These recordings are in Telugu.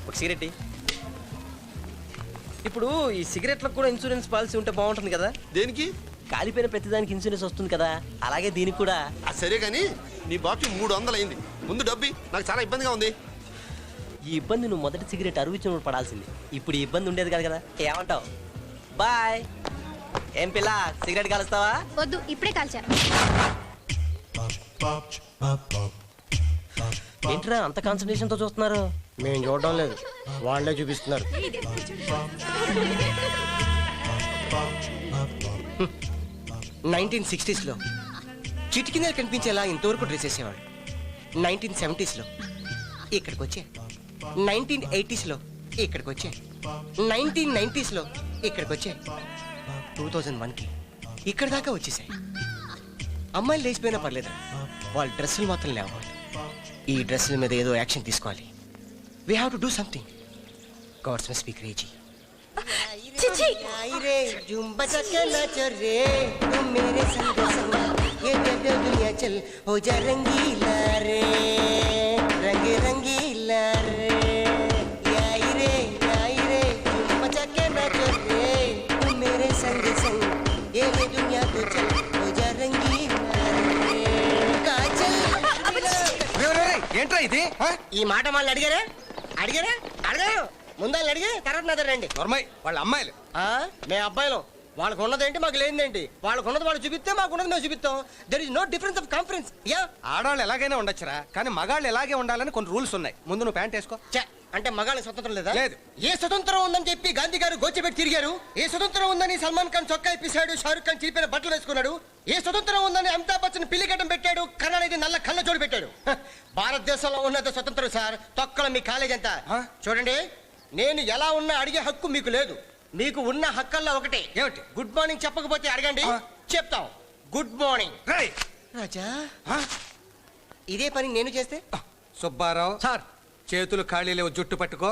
ఒక సిగరెట్ ఇయ్యి. ఇప్పుడు ఈ సిగరెట్లకు కూడా ఇన్సూరెన్స్ పాలసీ ఉంటే బాగుంటుంది కదా. దేనికి? కాలిపోయిన ప్రతిదానికి ఇన్సూరెన్స్ వస్తుంది కదా, అలాగే దీనికి కూడా. సరే కానీ నీ బాకీ 300 అయింది. ముందు డబ్బి, నాకు చాలా ఇబ్బందిగా ఉంది. ఈ ఇబ్బంది నువ్వు మొదటి సిగరెట్ అరువిచ్చినప్పుడు పడాల్సింది. ఇప్పుడు ఈ ఇబ్బంది ఉండేది కాదు కదా. ఏమంటావు? బాయ్. ఏం పిల్ల, సిగరెట్ కాలుస్తావా? వద్దు, ఇప్పుడే కాల్చా. ఏంట్రా అంత కాన్సన్ట్రేషన్ తో చూస్తున్నారు? మేము చూడడం లేదు, వాళ్ళే చూపిస్తున్నారు. 1960s లో చిటికిన కనిపించేలా ఇంతవరకు డ్రెస్ వేసేవాడు. 1970s లో ఇక్కడికి వచ్చే, 1980s లో ఇక్కడికి వచ్చే, 1990s లో ఇక్కడికి వచ్చే, 2001కి ఇక్కడ దాకా వచ్చేసాయి. అమ్మాయిలు లేచిపోయినా పర్లేదు, వాళ్ళ డ్రెస్సులు మాత్రం లేవాలి. ఈ డ్రెస్సుల మీద ఏదో యాక్షన్ తీసుకోవాలి. We have to do something. Gods must be crazy. చిచి रे जुम्बा चकना चरे तुम मेरे संग संग ये दुनिया चल हो जा रंगीला रे रंग रंगीला रे याई रे जुम्बा चकना चरे तुम मेरे संग संग ये दुनिया तो चल हो जा रंगीला रे काजल ఏంట్రా ఇది? ఈ మాట వాళ్ళు అడిగారా అడిగారు ముందు అడిగి తర్వాత నా దగ్గర రండి. వాళ్ళ అమ్మాయిలు మే అబ్బాయిలు, వాళ్ళకు ఉన్నదేంటి మాకు లేనిదేంటి? వాళ్ళకు ఉన్నది వాళ్ళు చూపిస్తే మాకు ఉన్నది మేము చూపిస్తాం. There is no difference of conference. Yeah, ఆడవాళ్ళు ఎలాగైనా ఉండొచ్చురా, కానీ మగాళ్ళు ఎలాగే ఉండాలని కొన్ని రూల్స్ ఉన్నాయి. ముందు నువ్వు ప్యాంట్ వేసుకో. అంటే మగాళ్ళ స్వతంత్రం లేదా? లేదు. ఏ స్వతంత్రం ఉందని చెప్పి గాంధీ గారు గోచెపెట్టి తిరిగారు? ఏ స్వతంత్రం ఉందని సల్మాన్ ఖాన్ చొక్కా ఇప్పిశాడు, షారుఖ్ ఖాన్ చీపిన బట్టలు వేసుకున్నాడు? ఏ స్వతంత్రం ఉందని అమితాబ్ బచ్చన్ పిల్లిగడ్డం పెట్టాడు, కరుణానిధి నల్ల కళ్ళ జోడు పెట్టాడు? భారతదేశంలో ఉన్నది స్వతంత్రం సార్. తొక్కల మీ కాలేజ్ అంతా. చూడండి, నేను ఎలా ఉన్నా అడిగే హక్కు మీకు లేదు. మీకు ఉన్న హక్కల్లో ఒకటి. ఏమిటి? గుడ్ మార్నింగ్ చెప్పకపోతే అడగండి, చెప్తాం. Good morning. రాజా, ఇదే పని నేను చేస్తే? సుబ్బారావు సార్, చేతులు ఖాళీ లేవు, జుట్టు పట్టుకో.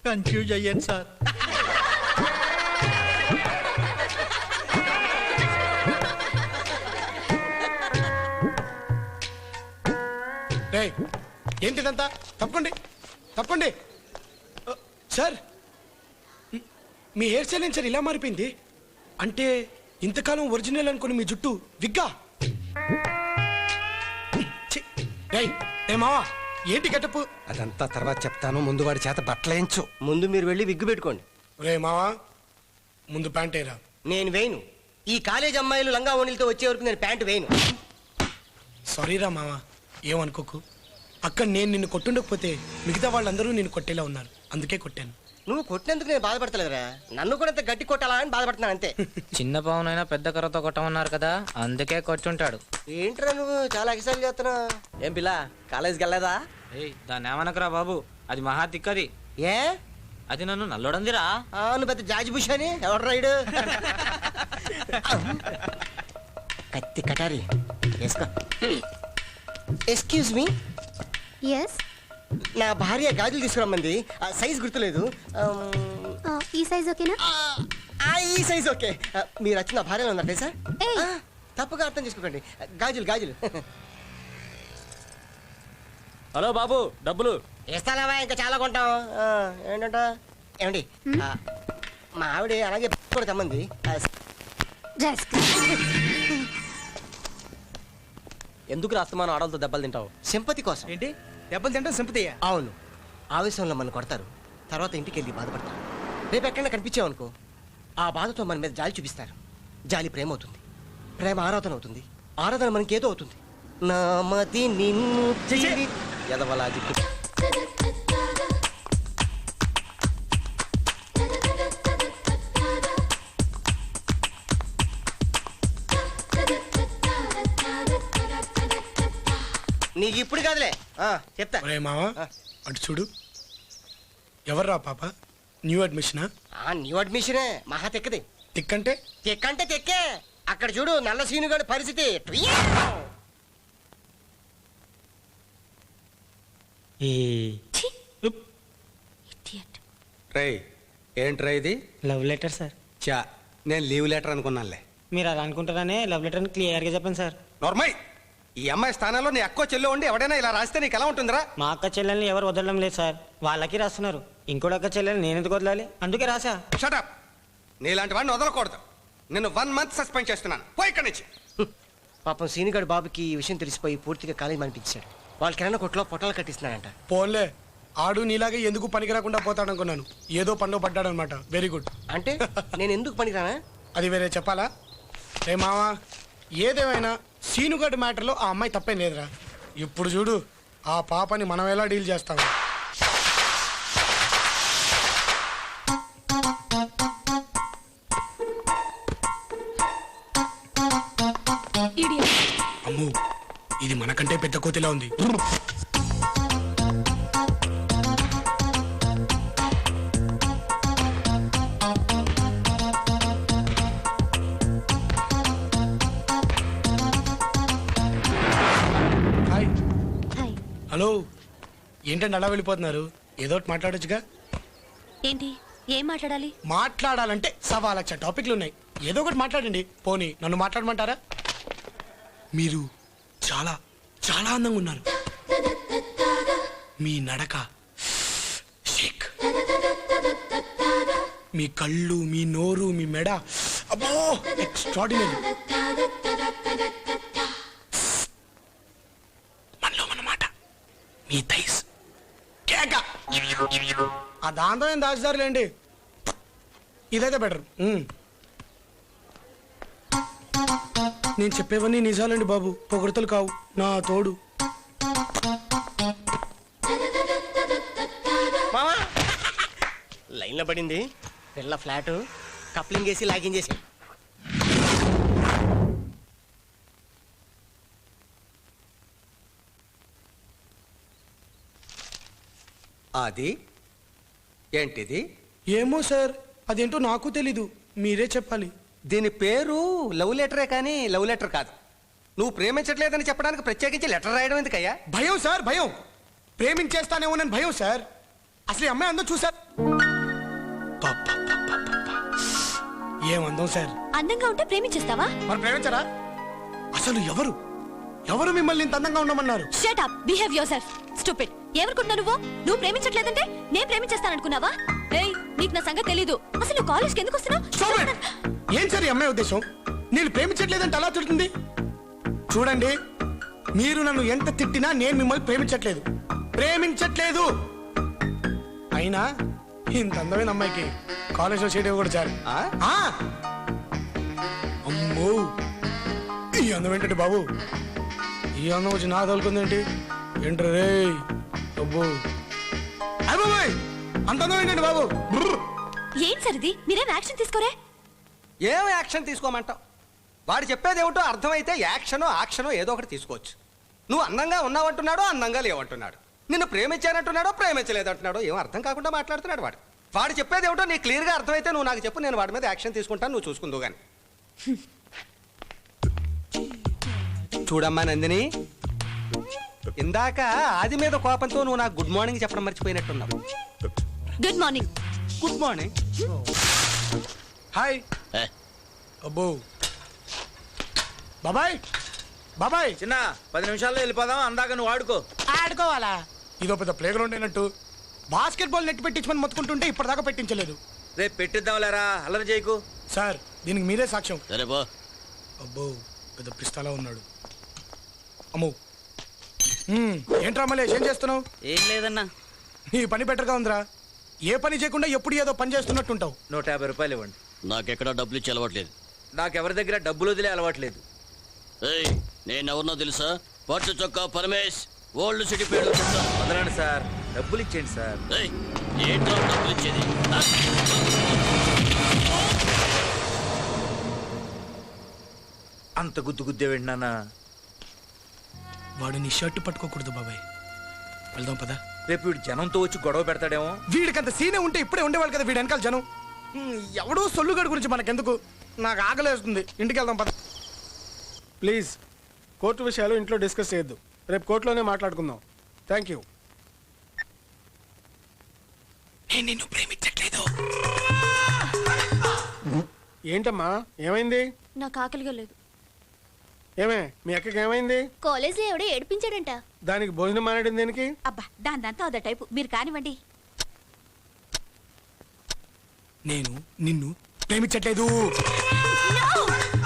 కన్ఫ్యూజ్ అయ్యాను సార్. ఏంటిదంతా? తప్పండి సార్. మీ హెయిర్ స్టైల్ ఏం సార్ ఇలా మారిపోయింది? అంటే ఇంతకాలం ఒరిజినల్ అనుకుని మీ జుట్టు విగ్గా? మావా, ఏంటి గెటప్పు? అదంతా తర్వాత చెప్తాను, ముందు వాడి చేత బట్టలేయించు. ముందు మీరు వెళ్ళి విగ్గు పెట్టుకోండి. రే మావా, ముందు ప్యాంట్ వేయరా. నేను వేయను. ఈ కాలేజ్ అమ్మాయిలు లంగా ఓణిలతో వచ్చే వరకు నేను ప్యాంటు వేయను. సారీరా మావా, ఏమనుకోకు. అక్కడ నేను నిన్ను కొట్టుండకపోతే మిగతా వాళ్ళందరూ నిన్ను కొట్టేలా ఉన్నారు, అందుకే కొట్టాను. నువ్వు కొట్టినందుకు నేను బాధపడతలేదురా, నన్ను కూడా అంత గట్టి కొట్టాలా అని బాధపడుతున్నాను అంతే. చిన్న పావునైనా పెద్ద కర్రతో కొట్టమన్నారు కదా, అందుకే కొట్టుంటాడు. ఏంట్రా నువ్వు చాలా ఎక్సైజ్ చేస్తున్నావు? ఏం పిల్ల, కాలేజీకి వెళ్ళలేదా? దాన్ని ఏమనకరా బాబు, అది మహా తిక్కది. ఏ అది నన్ను నల్లోడందిరా. నువ్వు పెద్ద జాజి బుష్ అని ఎవడు రైడు? కత్తి కటారి వేసుకో. Excuse me, yes. నా భార్య గాజులు తీసుకురమ్మంది, సైజ్ గుర్తులేదు. ఈ సైజ్ ఓకేనా? ఈ సైజ్ ఓకే. మీరు వచ్చి నా భార్యలో ఉన్నట్టే సార్? ఏయ్. తప్పుగా అర్థం చేసుకోకండి. గాజులు హలో బాబు, డబ్బులు ఇస్తావా? ఇంకా చాలా కొంటాం. ఏంటంట ఏమండి, మా ఆవిడ అలాగే కూడా తమ్మంది. ఎందుకు రాస్తమానం ఆడలతో దెబ్బలు తింటావు? సింపతి కోసం. ఏంటి దెబ్బలు తింటాం సింపతియా? అవును, ఆవేశంలో మనం కొడతారు, తర్వాత ఇంటికి వెళ్ళి బాధపడతారు. రేపు ఎక్కడైనా కనిపించామనుకో, ఆ బాధతో మన మీద జాలి చూపిస్తారు. జాలి ప్రేమ అవుతుంది, ప్రేమ ఆరాధన అవుతుంది, ఆరాధన మనకి ఏదో అవుతుంది. నామది నిన్ను ఎదవలాజిక్. నీకు ఇప్పుడు కాదులే, చెప్తా. రే మావా, అటు చూడు. ఎవర్రా పాప? న్యూ అడ్మిషనా? న్యూ అడ్మిషనే, మహా తెక్కది. తిక్కంటే తెక్కంటే తెక్కే. అక్కడ చూడు నల్ల సీనుగాడి పరిస్థితి. ఏంట్రా ఇది? Love letter sir. చా, నేను లీవ్ లెటర్ అనుకున్నానులే. మీరు అలా అనుకుంటారనే లవ్ లెటర్ క్లియర్గా చెప్పండి సార్. నార్మల్, ఈ అమ్మాయి స్థానంలో నీ అక్కో చెల్లో ఉండి ఎవడైనా ఇలా రాస్తే నీకు ఎలా ఉంటుందిరా? మా అక్క చెల్లెల్ని ఎవరు వదలడం లేదు సార్, వాళ్ళకి రాస్తున్నారు. ఇంకోటి అక్క చెల్లెల్ని నేను ఎందుకు వదలాలి? అందుకే రాసా. షటప్. నీలాంటి వాడిని వదలకూడదు. నిన్ను 1 month సస్పెండ్ చేస్తున్నాను. పోయి ఇక్కడి నుంచి. పాపం సీనిగాడు బాబుకి ఈ విషయం తెలిసిపోయి పూర్తిగా కాలేజ్ అనిపించాడు. వాళ్ళ కిరాణా కొట్లో పొట్టాలు కట్టిస్తున్నాడంట. పోన్లే, ఆడు నీలాగే ఎందుకు పనికి రాకుండా పోతాడనుకున్నాను. ఏదో పనిలో పడ్డాడనమాట. Very good. అంటే నేను ఎందుకు పనికిరానా? అది వేరే చెప్పాలా? ఏ మావా, ఏదేమైనా సీనుగడ్ మ్యాటర్లో ఆ అమ్మాయి తప్పేం లేదురా. ఇప్పుడు చూడు ఆ పాపని మనం ఎలా డీల్ చేస్తాము. అమ్మో, ఇది మనకంటే పెద్ద కోతిలా ఉంది. హాయ్. హాయ్. హలో, ఏంటండి అలా వెళ్ళిపోతున్నారు? ఏదో ఒకటి మాట్లాడొచ్చుగా. ఏంటి, ఏం మాట్లాడాలి? మాట్లాడాలంటే 1,000,000 టాపిక్లు ఉన్నాయి. ఏదో ఒకటి మాట్లాడండి. పోనీ నన్ను మాట్లాడమంటారా? మీరు చాలా చాలా అందంగా ఉన్నారు. మీ నడక షేక్, మీ కళ్ళు, మీ నోరు, మీ మెడ, అబ్బో ఎక్స్ట్రాడినరీ. మనలో మనమాట మీ థైస్ కేక. ఆ దాంతో ఏం దాచుదారులేండి, ఇదైతే బెటర్. నేను చెప్పేవన్నీ నిజాలండి బాబు, పొగడతలు కావు. నా తోడు. మామా లైన్లో పడింది పిల్ల ఫ్లాట్. కప్లింగ్ చేసి లాగింగ్ చేసి అది ఏంటిది? ఏమో సార్, అదేంటో నాకు తెలీదు, మీరే చెప్పాలి. దీని పేరు లవ్ లెటరే కానీ లవ్ లెటర్ కాదు. నువ్వు ప్రేమించట్లేదని చెప్పడానికి ప్రత్యేకించి లెటర్ రాయడం ఎందుకయ్యా? భయం సార్, భయం. ప్రేమించేస్తానేమోనని భయం సార్. అసలు ఈ అమ్మాయి అందం చూసారు? ఏం అందం సార్. అందంగా ఉంటే ప్రేమించేస్తావా? మరి ప్రేమించరా? అసలు ఎవరు ఎవరు మిమ్మల్ని ఇంత అందంగా ఉండమన్నారు? Shut up, behave yourself. Stupid. ఏమనుకుంటున్నావు నువ్వు? నువ్వు ప్రేమించట్లేదంటే నేను ప్రేమించేస్తాననుకున్నావా? ఏయ్, నీకు నా సంగతి తెలీదు. అసలు నువ్వు కాలేజ్కి ఎందుకు వస్తున్నావు? Stop it! ఏం సార్ ఈ అమ్మాయి ఉద్దేశం? నేను ప్రేమించట్లేదంటే అలా తిడుతుంది. చూడండి, మీరు నన్ను ఎంత తిట్టినా నేను మిమ్మల్ని ప్రేమించట్లేదు. ప్రేమించట్లేదు. అయినా ఇంత అందమైన అమ్మాయికి కాలేజ్లో సీట్ ఇవ్వకూడదు సార్. అమ్మో, ఈ అందం ఏంటంటే బాబు? ఈ అందం వచ్చి నా తోలుకుందేంటి? ఏంట్రా రే? అబ్బో, అయ్యబాబోయ్, అంత అందం ఏంటండి బాబు? ఏం సార్ ఇది? మీరేం యాక్షన్ తీసుకోరే? ఏం యాక్షన్ తీసుకోమంటావు? వాడు చెప్పేది ఏమిటో అర్థమైతే యాక్షనో యాక్షనో ఏదో ఒకటి తీసుకోవచ్చు. నువ్వు అందంగా ఉన్నావంటున్నాడో అందంగా లేవంటున్నాడు. నిన్ను ప్రేమించానంటున్నాడో ప్రేమించలేదంటున్నాడో ఏం అర్థం కాకుండా మాట్లాడుతున్నాడు వాడు. వాడు చెప్పేది ఏమిటో నీకు క్లియర్గా అర్థమైతే నువ్వు నాకు చెప్పు, నేను వాడి మీద యాక్షన్ తీసుకుంటాను, నువ్వు చూసుకుందు కానీ. చూడమ్మా నందిని, ఇందాక ఆది మీద కోపంతో నువ్వు నాకు గుడ్ మార్నింగ్ చెప్పడం మర్చిపోయినట్టున్నావు. Good morning. Good morning. Hi. అబ్బో, బాబాయ్ బాబాయ్. చిన్న 10 నిమిషాల్లో వెళ్ళిపోదాం. అందాక నువ్వు ఆడుకో. ఆడుకోవాలా? ఇదో పెద్ద ప్లే గ్రౌండ్ అయినట్టు బాస్కెట్ బాల్ నెట్ పెట్టించమని మొత్తుకుంటుంటే ఇప్పటిదాకా పెట్టించలేదు. రేపు పెట్టిద్దాం లేరా, అల్లరి చేయకు. సార్, దీనికి మీరే సాక్ష్యం. సరే బా. అబ్బో, పెద్ద పిస్తాలా ఉన్నాడు. అమ్మో, ఏంట్రా మలేష్, ఏం చేస్తున్నావు? ఏం లేదన్నా. నీ పని బెటర్గా ఉందిరా. ఏ పని చేయకుండా ఎప్పుడు ఏదో పని చేస్తున్నట్టుంటావు. 150 రూపాయలు ఇవ్వండి. నాకెక్కడ డబ్బులు ఇచ్చి అలవాట్లేదు. నాకెవరి దగ్గర డబ్బులు వదిలే అలవాట్లేదు. ఏయ్, నేనెవరినో తెలుసా? పట్టు చొక్కా పరమేష్, ఓల్డ్ సిటీ పేరు చెప్తా. వదలండి సార్, డబ్బులు ఇచ్చేయండి సార్. ఏయ్, ఏంట్రా డబ్బులు ఇచ్చేది? అంత గుద్దు గుద్దే వింటున్నానా? వాడు నీ షర్ట్ పట్టుకోకూడదు బాబాయ్. వెళ్దాం పదా. రేపు వీడు జనంతో వచ్చి గొడవ పెడతాడేమో. వీడికంత సీనే ఉంటే ఇప్పుడే ఉండేవాళ్ళు కదా వీడి వెనకాల జనం. ఎవడో సొల్లుగాడి గురించి మనకెందుకు? నాకు ఆకలేస్తుంది, ఇంటికి వెళ్దాం పద. ప్లీజ్, కోర్టు విషయాలు ఇంట్లో డిస్కస్ చేయొద్దు. రేపు కోర్టులోనే మాట్లాడుకుందాం. Thank you. నేను నిన్ను ప్రేమించట్లేదు. ఏంటమ్మా, ఏమైంది? నాకు ఆకలిగా లేదు. ఏమే మీ అక్కకి ఏమైంది? కాలేజీ ఎవడో ఏడిపించాడంట. దానికి భోజనం మానేయడం దేనికి? అబ్బా దాంతో అదే టైపు, మీరు కానివ్వండి. నేను నిన్ను ప్రేమించట్లేదు.